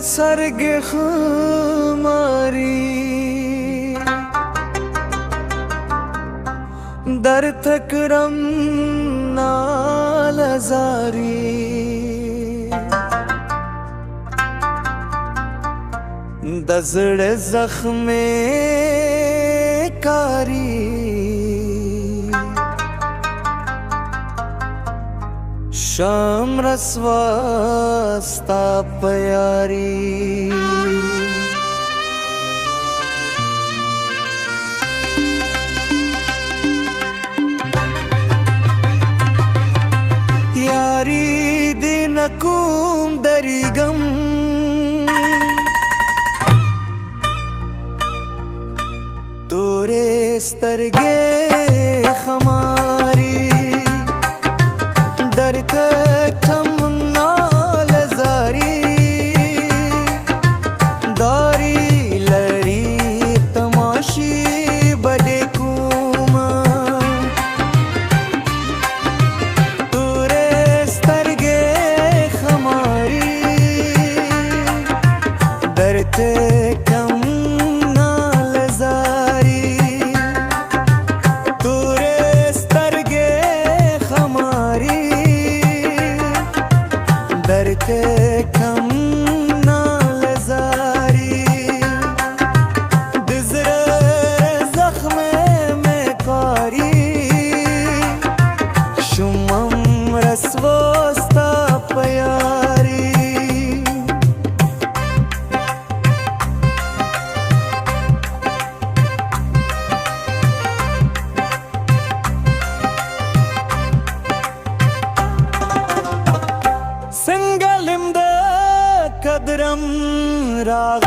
सरगे खुमारी दर तकरम नालजारी दजड़ जख्मे कारी शाम रसवास्ता प्यारी यारी दिन कुम दरिगम तोरे स्तरगे खमारी दर कम नालजारी दारी लरी तमाशी बड़े कुमा तोरे स्तरगे खमारी दर कम दरते कम नालजारी दिजरे जख्मे में कारी शुमम रसवस्ता प्यारी कदरम राग